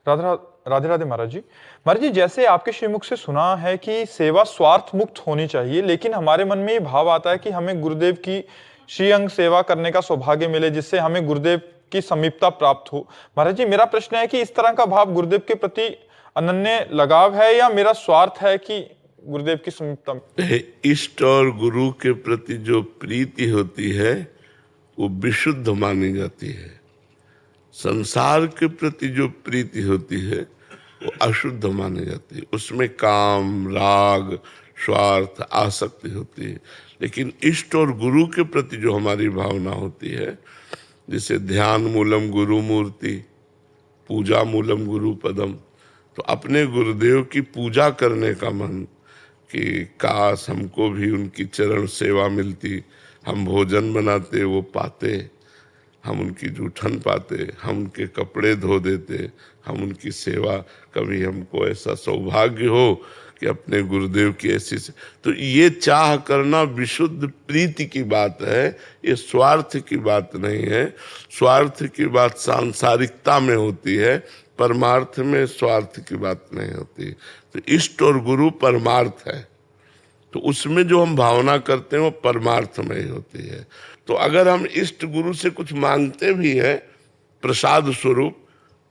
राधे राधे राधे महाराज जी। महाराज जी, जैसे आपके श्रीमुख से सुना है कि सेवा स्वार्थ मुक्त होनी चाहिए, लेकिन हमारे मन में ये भाव आता है कि हमें गुरुदेव की श्रीअंग सेवा करने का सौभाग्य मिले, जिससे हमें गुरुदेव की समीपता प्राप्त हो। महाराज जी, मेरा प्रश्न है कि इस तरह का भाव गुरुदेव के प्रति अनन्य लगाव है या मेरा स्वार्थ है कि गुरुदेव की समीपता? इष्ट और गुरु के प्रति जो प्रीति होती है वो विशुद्ध मानी जाती है। संसार के प्रति जो प्रीति होती है वो अशुद्ध मानी जाती है। उसमें काम, राग, स्वार्थ, आसक्ति होती है। लेकिन इष्ट और गुरु के प्रति जो हमारी भावना होती है, जिसे ध्यान मूलम गुरु मूर्ति, पूजा मूलम गुरु पदम, तो अपने गुरुदेव की पूजा करने का मन कि काश हमको भी उनकी चरण सेवा मिलती, हम भोजन बनाते वो पाते, हम उनकी जूठन पाते, हम उनके कपड़े धो देते, हम उनकी सेवा, कभी हमको ऐसा सौभाग्य हो कि अपने गुरुदेव की ऐसी तो ये चाह करना विशुद्ध प्रीति की बात है, ये स्वार्थ की बात नहीं है। स्वार्थ की बात सांसारिकता में होती है, परमार्थ में स्वार्थ की बात नहीं होती। तो इष्ट और गुरु परमार्थ है, तो उसमें जो हम भावना करते हैं वो परमार्थ में ही होती है। तो अगर हम इष्ट गुरु से कुछ मांगते भी हैं प्रसाद स्वरूप,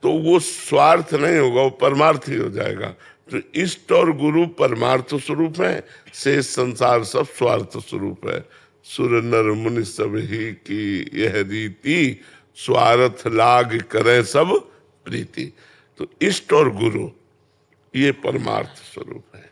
तो वो स्वार्थ नहीं होगा, वो परमार्थ ही हो जाएगा। तो इष्ट और गुरु परमार्थ स्वरूप है, शेष संसार सब स्वार्थ स्वरूप है। सुर नर मुनि सब ही की यह रीति, स्वार्थ लाग करें सब प्रीति। तो इष्ट और गुरु ये परमार्थ स्वरूप है।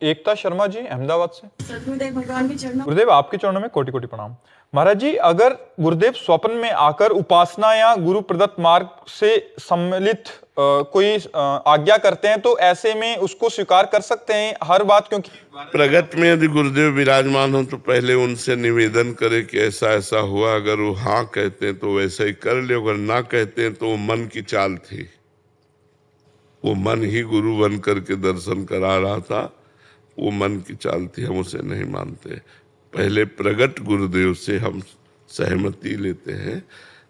एकता शर्मा जी, अहमदाबाद से। सतगुरुदेव भगवान के चरणों गुरुदेव, आपके चरणों में कोटि कोटि प्रणाम। महाराज जी, अगर गुरुदेव स्वप्न में आकर उपासना या गुरु प्रदत्त मार्ग से सम्मिलित कोई आज्ञा करते हैं, तो ऐसे में उसको स्वीकार कर सकते हैं हर बात? क्योंकि प्रगट में यदि गुरुदेव विराजमान हो तो पहले उनसे निवेदन करे कि ऐसा ऐसा हुआ। अगर वो हाँ कहते हैं तो वैसा ही कर ले, अगर ना कहते हैं तो वो मन की चाल थी, वो मन ही गुरु बन करके दर्शन करा रहा था, वो मन की चाल थी, हम उसे नहीं मानते। पहले प्रगट गुरुदेव से हम सहमति लेते हैं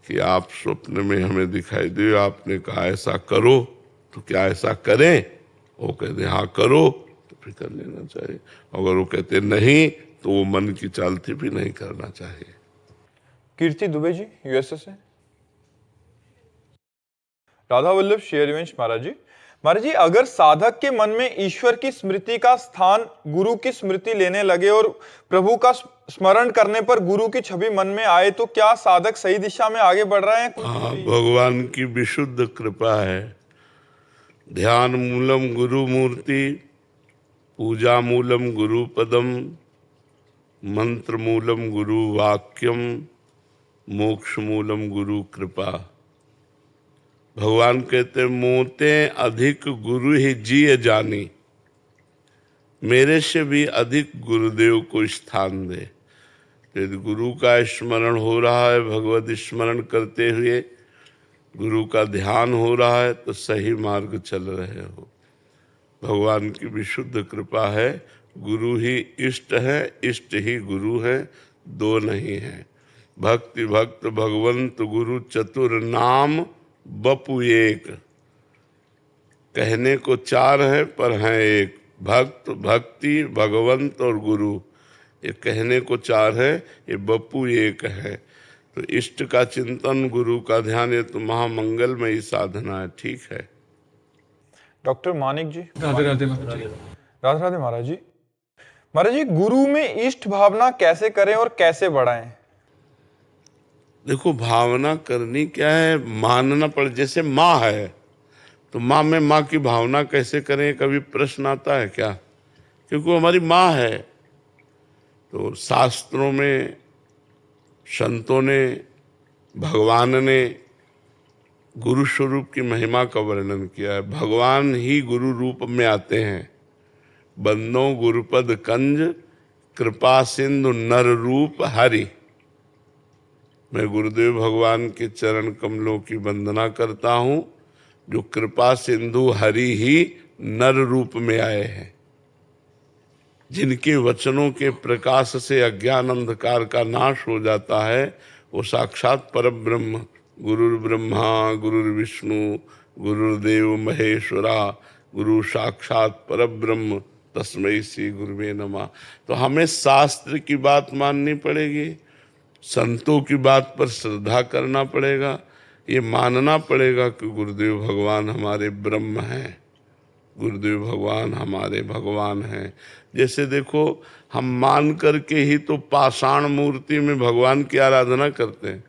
कि आप स्वप्न में हमें दिखाई दे, आपने कहा ऐसा करो, तो क्या ऐसा करें? वो कहते हाँ करो, तो फिर कर लेना चाहिए। अगर वो कहते नहीं, तो वो मन की चाल थी, फिर नहीं करना चाहिए। कीर्ति दुबे जी, यूएसए से। राधा वल्लभ शेरवंश महाराज जी। महाराज जी, अगर साधक के मन में ईश्वर की स्मृति का स्थान गुरु की स्मृति लेने लगे और प्रभु का स्मरण करने पर गुरु की छवि मन में आए, तो क्या साधक सही दिशा में आगे बढ़ रहे हैं? हाँ, भगवान की विशुद्ध कृपा है। ध्यान मूलम गुरु मूर्ति, पूजा मूलम गुरु पदम, मंत्र मूलम गुरु वाक्यम, मोक्ष मूलम गुरु कृपा। भगवान कहते मोते अधिक गुरु ही जिए जानी, मेरे से भी अधिक गुरुदेव को स्थान दे। यदि गुरु का स्मरण हो रहा है, भगवत स्मरण करते हुए गुरु का ध्यान हो रहा है, तो सही मार्ग चल रहे हो। भगवान की विशुद्ध कृपा है। गुरु ही इष्ट है, इष्ट ही गुरु है, दो नहीं है। भक्ति भक्त भगवंत गुरु चतुर नाम बपु एक, कहने को चार है पर हैं एक। भक्त, भक्ति, भगवंत और गुरु, ये कहने को चार है, ये बपू एक है। तो इष्ट का चिंतन, गुरु का ध्यान, ये तो महामंगलमयी साधना है। ठीक है। डॉक्टर मानिक जी। राधे राधे महाराज जी। राधे राधे महाराज जी। महाराज जी, गुरु में इष्ट भावना कैसे करें और कैसे बढ़ाएं? देखो, भावना करनी क्या है, मानना पड़े। जैसे माँ है, तो माँ में माँ की भावना कैसे करें, कभी प्रश्न आता है क्या? क्योंकि वो हमारी माँ है। तो शास्त्रों में, संतों ने, भगवान ने गुरु स्वरूप की महिमा का वर्णन किया है। भगवान ही गुरु रूप में आते हैं। बंदो गुरुपद कंज, कृपा सिंधु नर रूप हरि। मैं गुरुदेव भगवान के चरण कमलों की वंदना करता हूँ, जो कृपा सिंधु हरि ही नर रूप में आए हैं, जिनके वचनों के प्रकाश से अज्ञान अंधकार का नाश हो जाता है। वो साक्षात परब्रह्म, गुरुर्ब्रह्मा गुरुर्विष्णु गुरुदेव महेश्वरा, गुरु साक्षात परब्रह्म, तस्मै श्री गुरुवे नमः। तो हमें शास्त्र की बात माननी पड़ेगी, संतों की बात पर श्रद्धा करना पड़ेगा, ये मानना पड़ेगा कि गुरुदेव भगवान हमारे ब्रह्म हैं, गुरुदेव भगवान हमारे भगवान हैं। जैसे देखो, हम मान करके ही तो पाषाण मूर्ति में भगवान की आराधना करते हैं।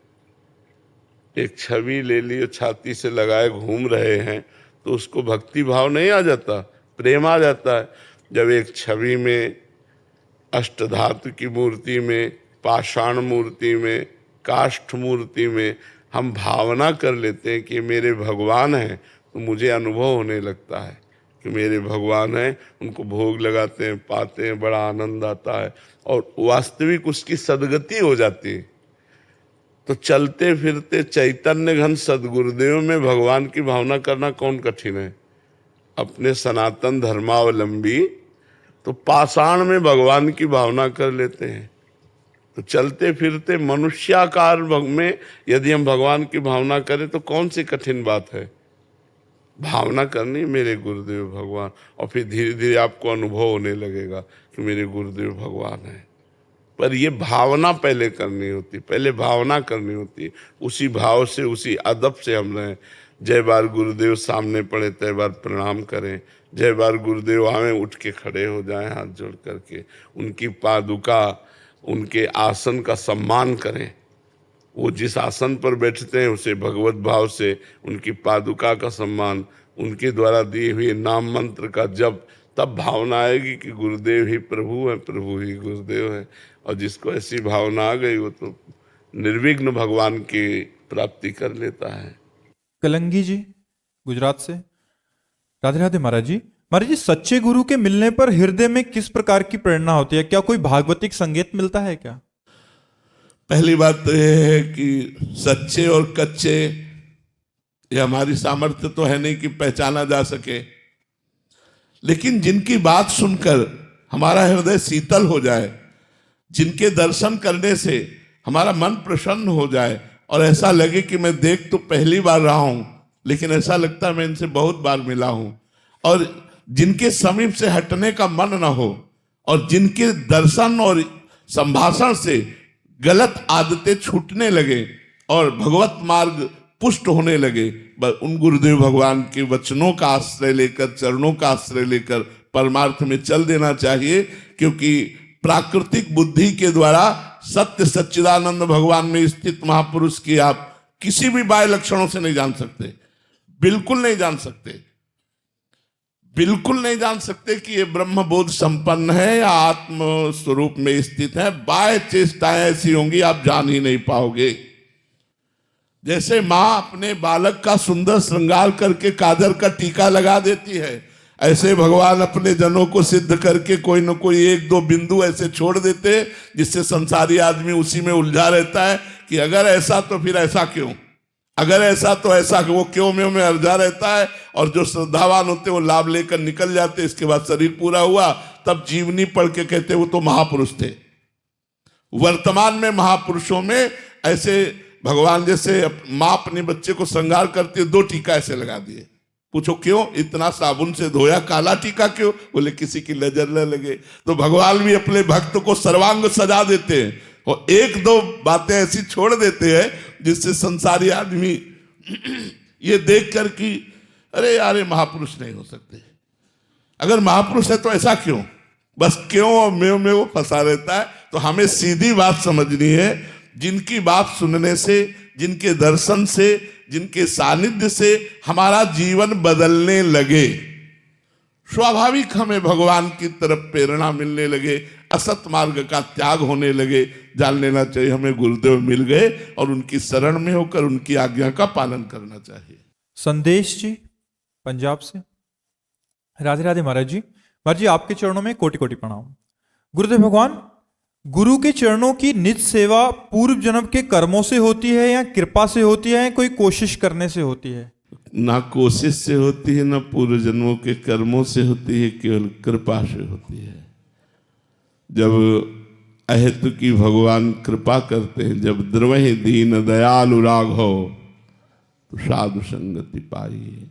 एक छवि ले लिए, छाती से लगाए घूम रहे हैं, तो उसको भक्ति भाव नहीं आ जाता, प्रेम आ जाता है। जब एक छवि में, अष्टधातु की मूर्ति में, पाषाण मूर्ति में, काष्ठ मूर्ति में हम भावना कर लेते हैं कि मेरे भगवान हैं, तो मुझे अनुभव होने लगता है कि मेरे भगवान हैं। उनको भोग लगाते हैं, पाते हैं, बड़ा आनंद आता है और वास्तविक उसकी सदगति हो जाती है। तो चलते फिरते चैतन्य घन सदगुरुदेव में भगवान की भावना करना कौन कठिन है। अपने सनातन धर्मावलंबी तो पाषाण में भगवान की भावना कर लेते हैं। तो चलते फिरते मनुष्याकार में यदि हम भगवान की भावना करें तो कौन सी कठिन बात है। भावना करनी मेरे गुरुदेव भगवान, और फिर धीरे धीरे आपको अनुभव होने लगेगा कि मेरे गुरुदेव भगवान है। पर ये भावना पहले करनी होती, पहले भावना करनी होती। उसी भाव से, उसी अदब से हम रहें। जय बार गुरुदेव सामने पड़े तय बार प्रणाम करें, जय बार गुरुदेव आवे उठ के खड़े हो जाएं हाथ जोड़ करके, उनकी पादुका, उनके आसन का सम्मान करें। वो जिस आसन पर बैठते हैं उसे भगवत भाव से, उनकी पादुका का सम्मान, उनके द्वारा दिए हुए नाम मंत्र का जप, तब भावना आएगी कि गुरुदेव ही प्रभु हैं, प्रभु ही गुरुदेव हैं। और जिसको ऐसी भावना आ गई वो तो निर्विघ्न भगवान की प्राप्ति कर लेता है। कलंगी जी गुजरात से। राधे राधे महाराज जी। महाराज जी, सच्चे गुरु के मिलने पर हृदय में किस प्रकार की प्रेरणा होती है? क्या कोई भागवतिक संगीत मिलता है क्या? पहली बात तो यह है कि सच्चे और कच्चे, ये हमारी सामर्थ्य तो है नहीं कि पहचाना जा सके, लेकिन जिनकी बात सुनकर हमारा हृदय शीतल हो जाए, जिनके दर्शन करने से हमारा मन प्रसन्न हो जाए और ऐसा लगे कि मैं देख तो पहली बार रहा हूं, लेकिन ऐसा लगता है मैं इनसे बहुत बार मिला हूं, और जिनके समीप से हटने का मन ना हो, और जिनके दर्शन और संभाषण से गलत आदतें छूटने लगे और भगवत मार्ग पुष्ट होने लगे, उन गुरुदेव भगवान के वचनों का आश्रय लेकर, चरणों का आश्रय लेकर परमार्थ में चल देना चाहिए। क्योंकि प्राकृतिक बुद्धि के द्वारा सत्य सच्चिदानंद भगवान में स्थित महापुरुष की आप किसी भी बाह्य लक्षणों से नहीं जान सकते, बिल्कुल नहीं जान सकते, बिल्कुल नहीं जान सकते कि ये ब्रह्म बोध संपन्न है या आत्म स्वरूप में स्थित है। बाह्य चेष्टाएं ऐसी होंगी आप जान ही नहीं पाओगे। जैसे माँ अपने बालक का सुंदर श्रृंगार करके काजर का टीका लगा देती है, ऐसे भगवान अपने जनों को सिद्ध करके कोई न कोई एक दो बिंदु ऐसे छोड़ देते, जिससे संसारी आदमी उसी में उलझा रहता है कि अगर ऐसा तो फिर ऐसा क्यों, अगर ऐसा तो ऐसा क्यों। वो क्यों में उलझा रहता है, और जो श्रद्धावान होते वो लाभ लेकर निकल जाते। इसके बाद शरीर पूरा हुआ, तब जीवनी पढ़ के कहते वो तो महापुरुष थे। वर्तमान में महापुरुषों में ऐसे भगवान, जैसे माँ अपने बच्चे को श्रृंगार करती है, 2 टीका ऐसे लगा दिए। पूछो क्यों? इतना साबुन से धोया, काला टीका क्यों? बोले किसी की नजर न लगे। तो भगवान भी अपने भक्त को सर्वांग सजा देते हैं और 1-2 बातें ऐसी छोड़ देते हैं जिससे संसारी आदमी ये देख कर कि अरे यार ये महापुरुष नहीं हो सकते, अगर महापुरुष है तो ऐसा क्यों, बस क्यों और में वो फंसा रहता है। तो हमें सीधी बात समझनी है, जिनकी बात सुनने से, जिनके दर्शन से, जिनके सानिध्य से हमारा जीवन बदलने लगे, स्वाभाविक हमें भगवान की तरफ प्रेरणा मिलने लगे, असत मार्ग का त्याग होने लगे, जान लेना चाहिए हमें गुरुदेव मिल गए और उनकी शरण में होकर उनकी आज्ञा का पालन करना चाहिए। संदेश जी पंजाब से। राधे राधे महाराज जी। महाराज जी, आपके चरणों में कोटि कोटि प्रणाम। गुरुदेव भगवान, गुरु के चरणों की निज सेवा पूर्व जन्म के कर्मों से होती है या कृपा से होती है, कोई कोशिश करने से होती है? ना कोशिश से होती है, ना पूर्व जन्मों के कर्मों से होती है, केवल कृपा से होती है। जब अहेतु की भगवान कृपा करते हैं, जब द्रवहि दीन दयालु राघव, तो साधु संगति पाइए।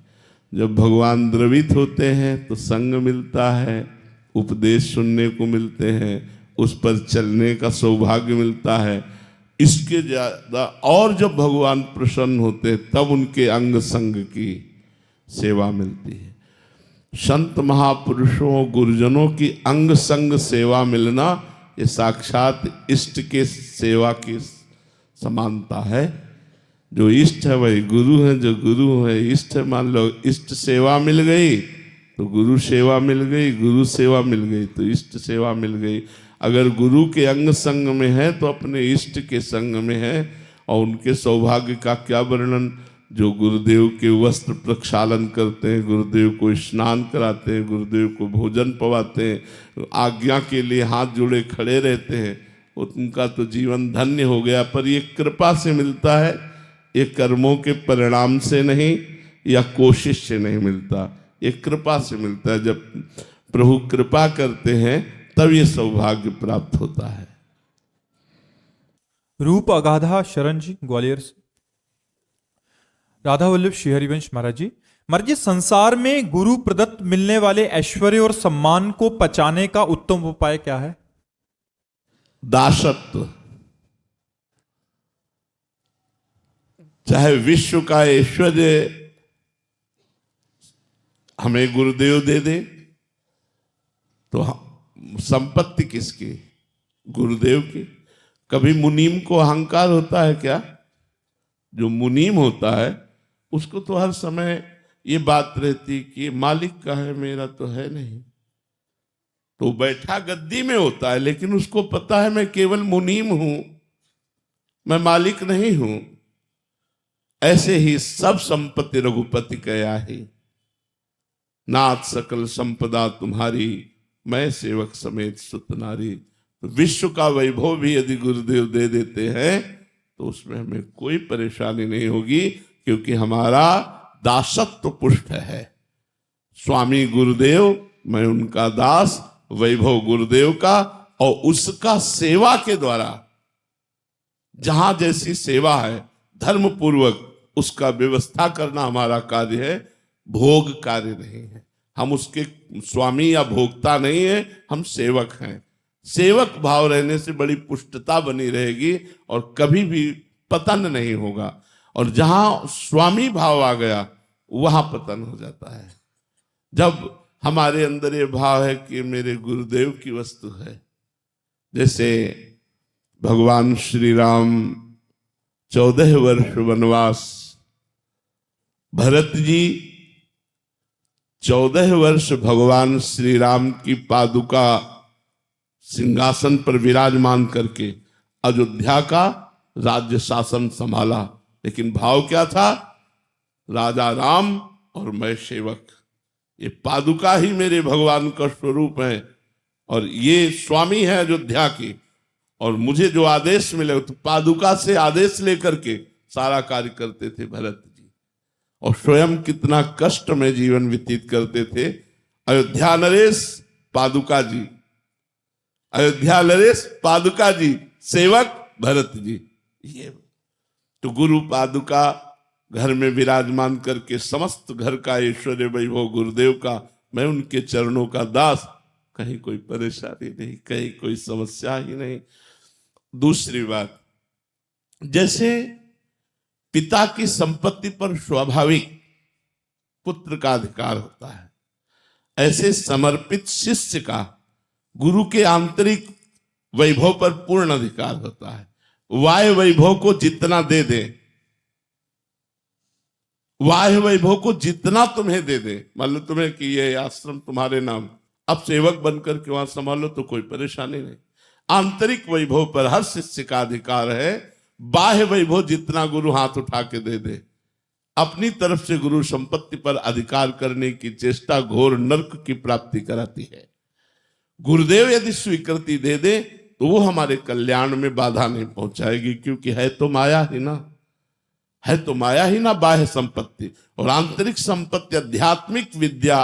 जब भगवान द्रवित होते हैं तो संग मिलता है, उपदेश सुनने को मिलते हैं, उस पर चलने का सौभाग्य मिलता है। इसके ज्यादा और जब भगवान प्रसन्न होते हैं तब उनके अंग संग की सेवा मिलती है। संत महापुरुषों गुरुजनों की अंग संग सेवा मिलना ये साक्षात इष्ट के सेवा की समानता है। जो इष्ट है वही गुरु है, जो गुरु है इष्ट है। मान लो इष्ट सेवा मिल गई तो गुरु सेवा मिल गई, गुरु सेवा मिल गई तो इष्ट सेवा मिल गई। अगर गुरु के अंग संग में है तो अपने इष्ट के संग में है। और उनके सौभाग्य का क्या वर्णन, जो गुरुदेव के वस्त्र प्रक्षालन करते हैं, गुरुदेव को स्नान कराते हैं, गुरुदेव को भोजन पवाते हैं, आज्ञा के लिए हाथ जोड़े खड़े रहते हैं, उनका तो जीवन धन्य हो गया। पर ये कृपा से मिलता है, ये कर्मों के परिणाम से नहीं या कोशिश से नहीं मिलता, ये कृपा से मिलता है। जब प्रभु कृपा करते हैं तब ये सौभाग्य प्राप्त होता है। रूप अगाधा शरण जी ग्वालियर से। राधा वल्लभ श्री हरिवंश महाराज जी, संसार में गुरु प्रदत्त मिलने वाले ऐश्वर्य और सम्मान को पचाने का उत्तम उपाय क्या है? दासत्व। चाहे विश्व का ऐश्वर्य हमें गुरुदेव दे दे तो संपत्ति किसकी? गुरुदेव की। कभी मुनीम को अहंकार होता है क्या? जो मुनीम होता है उसको तो हर समय ये बात रहती कि मालिक का है, मेरा तो है नहीं। तो बैठा गद्दी में होता है लेकिन उसको पता है मैं केवल मुनीम हूं, मैं मालिक नहीं हूं। ऐसे ही सब संपत्ति रघुपति कया ही, नाथ सकल संपदा तुम्हारी, मैं सेवक समेत सुत नारी। तो विश्व का वैभव भी यदि गुरुदेव दे देते हैं तो उसमें हमें कोई परेशानी नहीं होगी, क्योंकि हमारा दासत्व पुष्ट है। स्वामी गुरुदेव, मैं उनका दास, वैभव गुरुदेव का, और उसका सेवा के द्वारा जहां जैसी सेवा है धर्म पूर्वक उसका व्यवस्था करना हमारा कार्य है, भोग कार्य नहीं है। हम उसके स्वामी या भोक्ता नहीं है, हम सेवक हैं। सेवक भाव रहने से बड़ी पुष्टता बनी रहेगी और कभी भी पतन नहीं होगा। और जहां स्वामी भाव आ गया वहां पतन हो जाता है। जब हमारे अंदर ये भाव है कि मेरे गुरुदेव की वस्तु है, जैसे भगवान श्री राम 14 वर्ष वनवास, भरत जी 14 वर्ष भगवान श्री राम की पादुका सिंहासन पर विराजमान करके अयोध्या का राज्य शासन संभाला। लेकिन भाव क्या था? राजा राम और मैं सेवक। ये पादुका ही मेरे भगवान का स्वरूप है और ये स्वामी है अयोध्या की, और मुझे जो आदेश मिले तो पादुका से आदेश लेकर के सारा कार्य करते थे भरत जी। और स्वयं कितना कष्ट में जीवन व्यतीत करते थे। अयोध्या नरेश पादुका जी, अयोध्या नरेश पादुका जी, सेवक भरत जी। ये तो गुरु पादुका घर में विराजमान करके समस्त घर का ऐश्वर्य वैभव गुरुदेव का, मैं उनके चरणों का दास, कहीं कोई परेशानी नहीं, कहीं कोई समस्या ही नहीं। दूसरी बात, जैसे पिता की संपत्ति पर स्वाभाविक पुत्र का अधिकार होता है, ऐसे समर्पित शिष्य का गुरु के आंतरिक वैभव पर पूर्ण अधिकार होता है। वाह्य वैभव को जितना दे दे, वाह्य वैभव को जितना तुम्हें दे दे, मान लो तुम्हें कि ये आश्रम तुम्हारे नाम, अब सेवक बनकर के वहां संभालो तो कोई परेशानी नहीं। आंतरिक वैभव पर हर शिष्य का अधिकार है। बाह्य वैभव जितना गुरु हाथ उठा के दे दे, अपनी तरफ से गुरु संपत्ति पर अधिकार करने की चेष्टा घोर नरक की प्राप्ति कराती है। गुरुदेव यदि स्वीकृति दे दे तो वो हमारे कल्याण में बाधा नहीं पहुंचाएगी, क्योंकि है तो माया ही ना, है तो माया ही ना बाह्य संपत्ति। और आंतरिक संपत्ति आध्यात्मिक विद्या,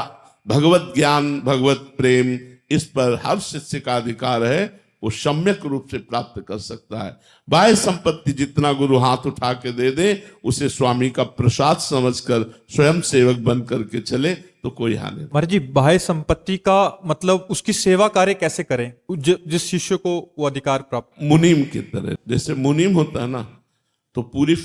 भगवत ज्ञान, भगवत प्रेम, इस पर हर शिष्य का अधिकार है। वो सम्यक रूप से प्राप्त कर सकता है। बाह्य संपत्ति जितना गुरु हाथ उठा के दे दे, उसे स्वामी का प्रसाद समझकर स्वयं सेवक बन करके चले तो कोई हानि नहीं। महाराज जी, बाह्य संपत्ति का मतलब उसकी सेवा कार्य कैसे करें जिस शिष्य को वो अधिकार प्राप्त? मुनीम की तरह, जैसे मुनीम होता है ना, तो पूरी